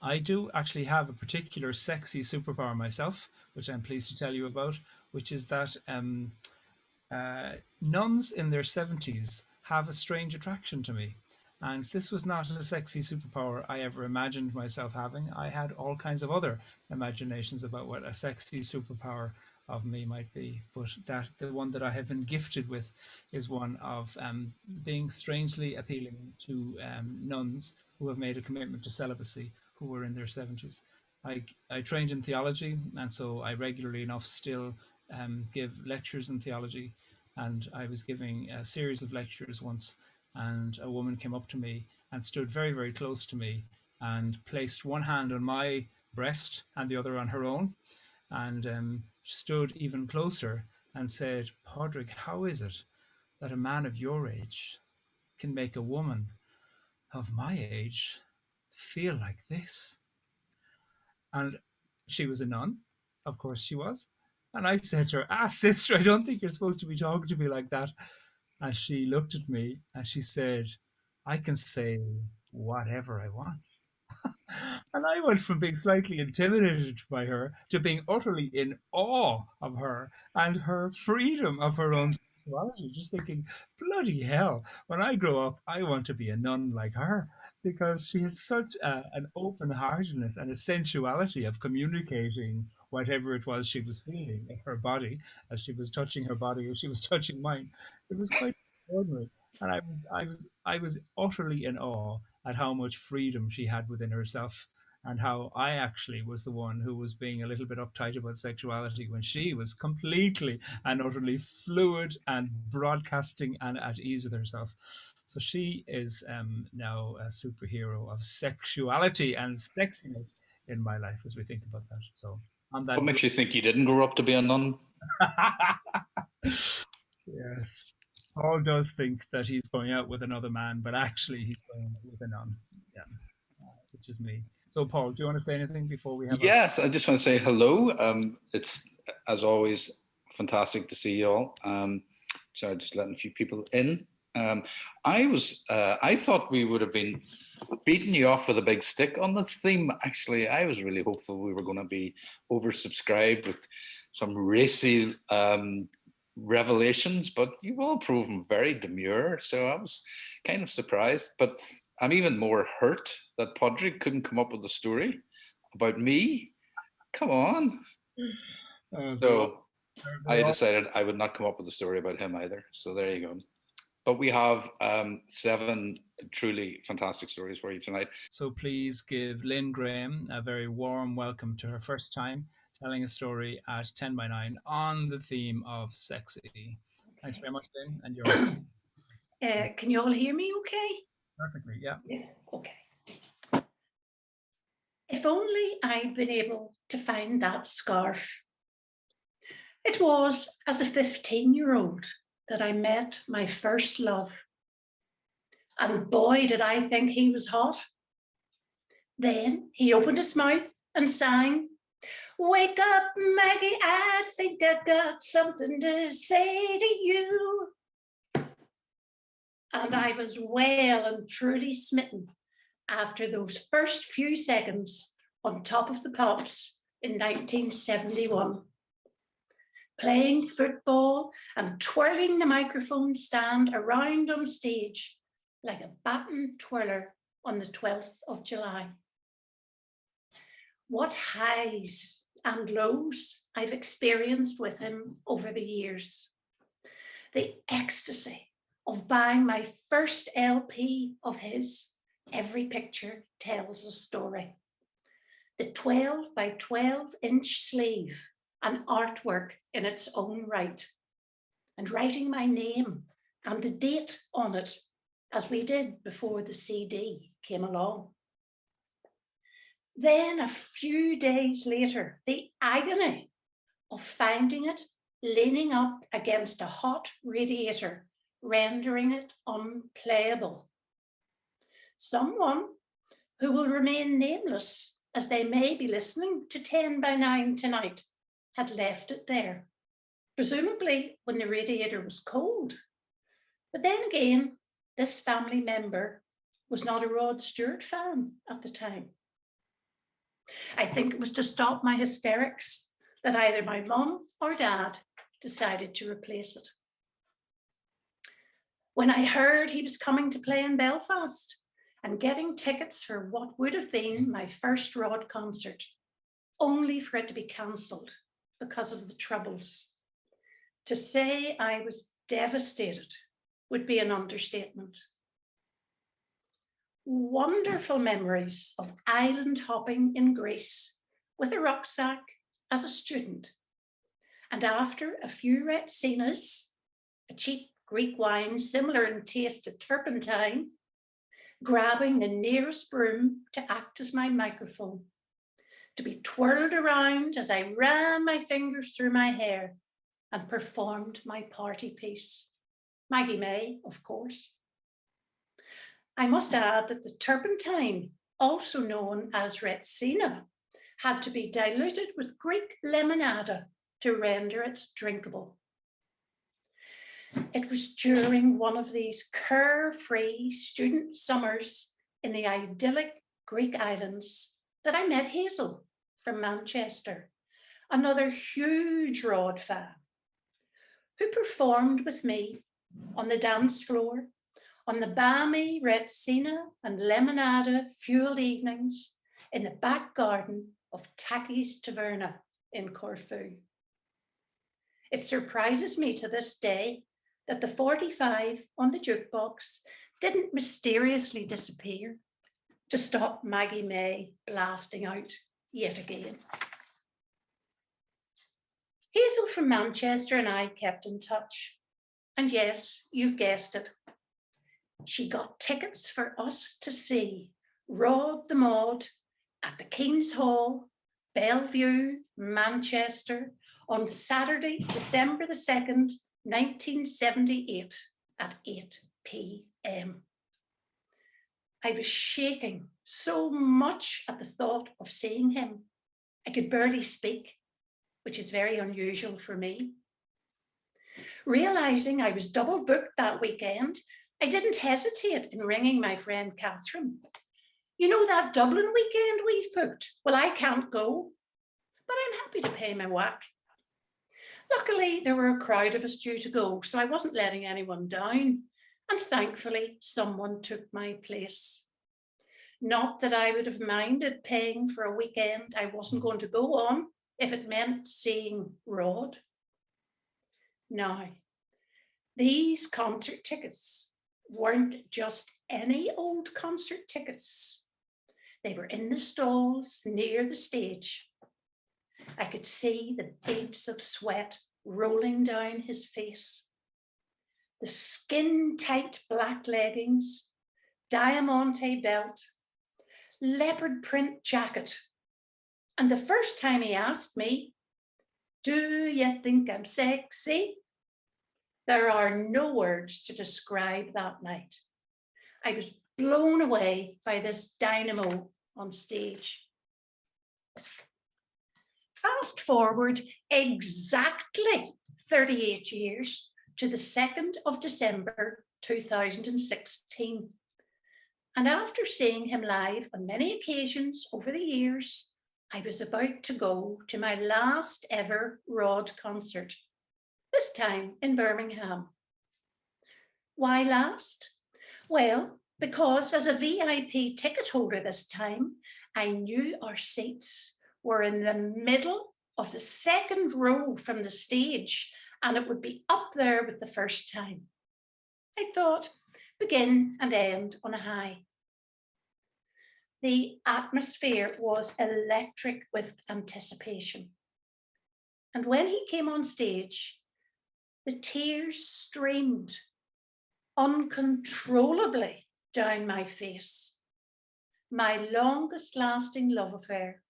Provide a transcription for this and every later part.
I do actually have a particular sexy superpower myself, which I'm pleased to tell you about, which is that nuns in their 70s have a strange attraction to me. And this was not a sexy superpower I ever imagined myself having. I had all kinds of other imaginations about what a sexy superpower of me might be. But that the one that I have been gifted with is one of being strangely appealing to nuns who have made a commitment to celibacy who were in their 70s. I trained in theology, and so I regularly enough still give lectures in theology. And I was giving a series of lectures once, and a woman came up to me and stood very, very close to me and placed one hand on my breast and the other on her own, and stood even closer and said, Pádraig, how is it that a man of your age can make a woman of my age feel like this? And she was a nun. Of course she was. And I said to her, sister, I don't think you're supposed to be talking to me like that. And she looked at me and she said, I can say whatever I want. And I went from being slightly intimidated by her to being utterly in awe of her and her freedom of her own sexuality. Just thinking, bloody hell, when I grow up, I want to be a nun like her because she had such an open heartedness and a sensuality of communicating whatever it was she was feeling in her body as she was touching her body as she was touching mine. It was quite extraordinary. And I was utterly in awe at how much freedom she had within herself and how I actually was the one who was being a little bit uptight about sexuality when she was completely and utterly fluid and broadcasting and at ease with herself. So she is now a superhero of sexuality and sexiness in my life as we think about that. So on that, What makes you think you didn't grow up to be a nun? yes, Paul does think that he's going out with another man, but actually he's going out with a nun. Yeah, which is me. So, Paul, do you want to say anything before we have our? Yes, I just want to say hello. It's, as always, fantastic to see you all. Sorry, just letting a few people in. I thought we would have been beating you off with a big stick on this theme. Actually, I was really hopeful we were going to be oversubscribed with some racy revelations, but you've all proven very demure. So I was kind of surprised, but I'm even more hurt that Pádraig couldn't come up with a story about me. Come on. So I decided I would not come up with a story about him either. So there you go. But we have 7 truly fantastic stories for you tonight. So please give Lyn Graham a very warm welcome to her first time telling a story at 10 by 9 on the theme of sexy. Thanks very much, Lyn, and you're can you all hear me okay? Perfectly, yeah. Yeah, okay. If only I'd been able to find that scarf. It was as a 15-year-old that I met my first love. And boy, did I think he was hot. Then he opened his mouth and sang, "Wake up, Maggie, I think I got something to say to you." And I was well and truly smitten after those first few seconds on Top of the Pops in 1971. Playing football and twirling the microphone stand around on stage like a baton twirler on the 12th of July. What highs and lows I've experienced with him over the years. The ecstasy of buying my first LP of his, Every Picture Tells a Story. The 12 by 12-inch sleeve, an artwork in its own right, and writing my name and the date on it, as we did before the CD came along. Then a few days later, the agony of finding it leaning up against a hot radiator, rendering it unplayable. Someone who will remain nameless, as they may be listening to 10 by 9 tonight, had left it there, presumably when the radiator was cold. But then again, this family member was not a Rod Stewart fan at the time. I think it was to stop my hysterics that either my mum or dad decided to replace it. When I heard he was coming to play in Belfast and getting tickets for what would have been my first Rod concert, only for it to be cancelled because of the troubles, to say I was devastated would be an understatement. Wonderful memories of island hopping in Greece with a rucksack as a student. And after a few Retsinas, a cheap Greek wine similar in taste to turpentine, grabbing the nearest broom to act as my microphone, to be twirled around as I ran my fingers through my hair and performed my party piece. Maggie May, of course. I must add that the turpentine, also known as Retsina, had to be diluted with Greek lemonade to render it drinkable. It was during one of these carefree student summers in the idyllic Greek islands that I met Hazel from Manchester, another huge Rod fan, who performed with me on the dance floor on the balmy Retsina and lemonade fueled evenings in the back garden of Taki's Taverna in Corfu. It surprises me to this day that the 45 on the jukebox didn't mysteriously disappear to stop Maggie May blasting out yet again. Hazel from Manchester and I kept in touch. And yes, you've guessed it. She got tickets for us to see Rod the Mod at the King's Hall, Bellevue, Manchester, on Saturday, December the 2nd, 1978 at 8 p.m. I was shaking so much at the thought of seeing him. I could barely speak, which is very unusual for me. Realizing I was double booked that weekend, I didn't hesitate in ringing my friend Catherine. You know that Dublin weekend we've booked? Well, I can't go, but I'm happy to pay my whack. Luckily, there were a crowd of us due to go, so I wasn't letting anyone down. And thankfully, someone took my place. Not that I would have minded paying for a weekend I wasn't going to go on if it meant seeing Rod. Now, these concert tickets weren't just any old concert tickets. They were in the stalls near the stage. I could see the beads of sweat rolling down his face. The skin-tight black leggings, diamante belt, leopard print jacket. And the first time he asked me, "Do you think I'm sexy?" There are no words to describe that night. I was blown away by this dynamo on stage. Fast forward exactly 38 years to the 2nd of December 2016. And after seeing him live on many occasions over the years, I was about to go to my last ever Rod concert, this time in Birmingham. Why last? Well, because as a VIP ticket holder this time, I knew our seats were in the middle of the second row from the stage, and it would be up there with the first time. I thought, begin and end on a high. The atmosphere was electric with anticipation. And when he came on stage, the tears streamed uncontrollably down my face. My longest lasting love affair.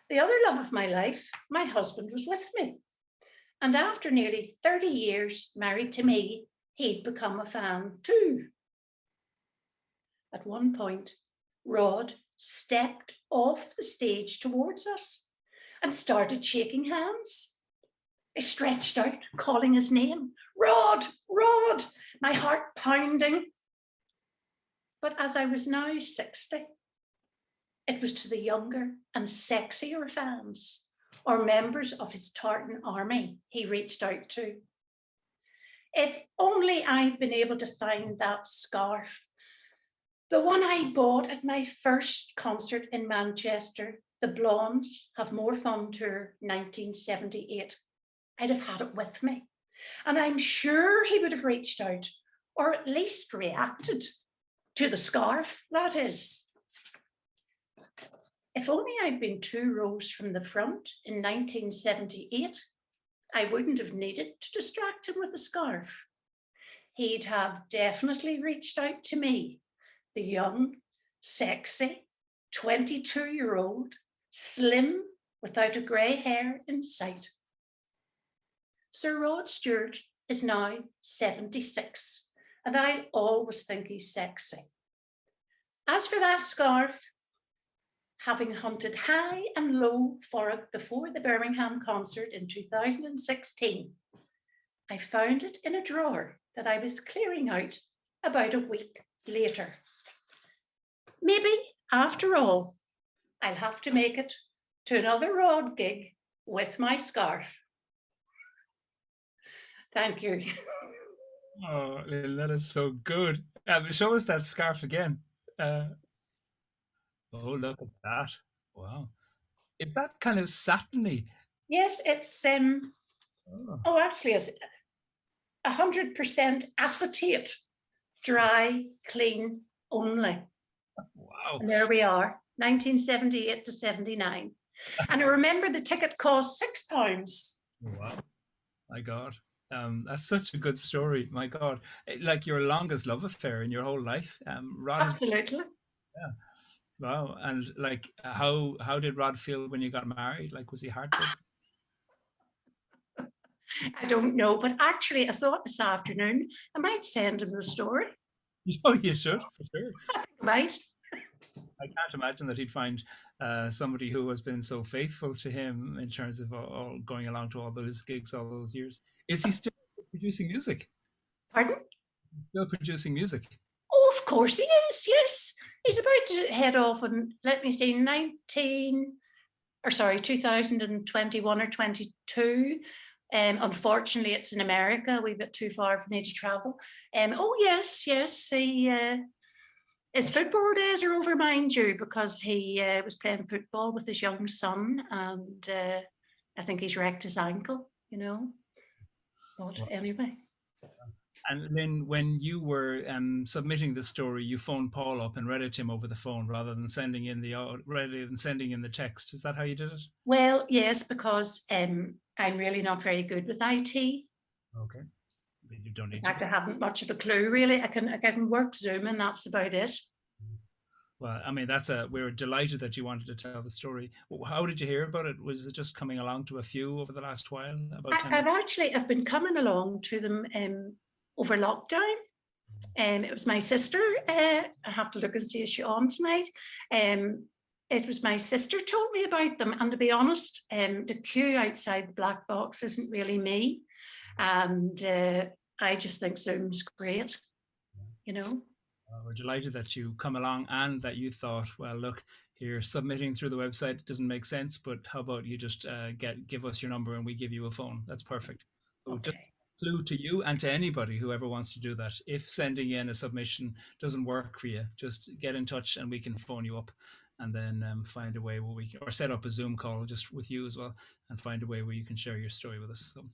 The other love of my life, my husband, was with me. And after nearly 30 years married to me, he'd become a fan too. At one point, Rod stepped off the stage towards us and started shaking hands. I stretched out, calling his name, "Rod, Rod," my heart pounding. But as I was now 60, it was to the younger and sexier fans or members of his tartan army he reached out to. If only I'd been able to find that scarf, the one I bought at my first concert in Manchester, the Blondes Have More Fun Tour 1978. I'd have had it with me. And I'm sure he would have reached out, or at least reacted to the scarf, that is. If only I'd been 2 rows from the front in 1978, I wouldn't have needed to distract him with a scarf. He'd have definitely reached out to me, the young, sexy, 22-year-old, slim, without a grey hair in sight. Sir Rod Stewart is now 76, and I always think he's sexy. As for that scarf, having hunted high and low for it before the Birmingham concert in 2016, I found it in a drawer that I was clearing out about a week later. Maybe, after all, I'll have to make it to another Rod gig with my scarf. Thank you. Oh, that is so good. Show us that scarf again. Oh, look at that. Wow. Is that kind of satiny? Yes, it's actually it's 100% acetate, dry, clean only. Wow. And there we are, 1978 to 79. And I remember the ticket cost £6. Wow. My God. That's such a good story. My God. Like your longest love affair in your whole life. Rod. Absolutely. Yeah. Wow. And like how did Rod feel when you got married? Like, was he heartbroken? I don't know, but actually I thought this afternoon I might send him the story. Oh, you should, for sure. Right. I can't imagine that he'd find somebody who has been so faithful to him in terms of all going along to all those gigs all those years. Is he still producing music? Pardon? Still producing music? Oh, of course he is, yes. He's about to head off in, let me see, 2021 or 22. Unfortunately, it's in America, a wee bit too far for me to travel. Oh, yes, his football days are over, mind you, because he was playing football with his young son, and I think he's wrecked his ankle, you know. But anyway. And then when you were submitting the story, you phoned Paul up and read it to him over the phone rather than sending in the text. Is that how you did it? Well, yes, because I'm really not very good with IT. Okay. You don't need In fact, I haven't much of a clue, really. I can work Zoom and that's about it. Well, I mean, we were delighted that you wanted to tell the story. How did you hear about it? Was it just coming along to a few over the last while? I've been coming along to them over lockdown. It was my sister. I have to look and see if she's on tonight. It was my sister told me about them, and to be honest, the queue outside the black box isn't really me, and I just think Zoom's great, you know. We're delighted that you come along and that you thought, well, look, here submitting through the website, it doesn't make sense, but how about you just give us your number and we give you a phone? That's perfect. So Okay. just clue to you and to anybody who ever wants to do that. If sending in a submission doesn't work for you, just get in touch and we can phone you up and then find a way where we can, or set up a Zoom call just with you as well and find a way where you can share your story with us. So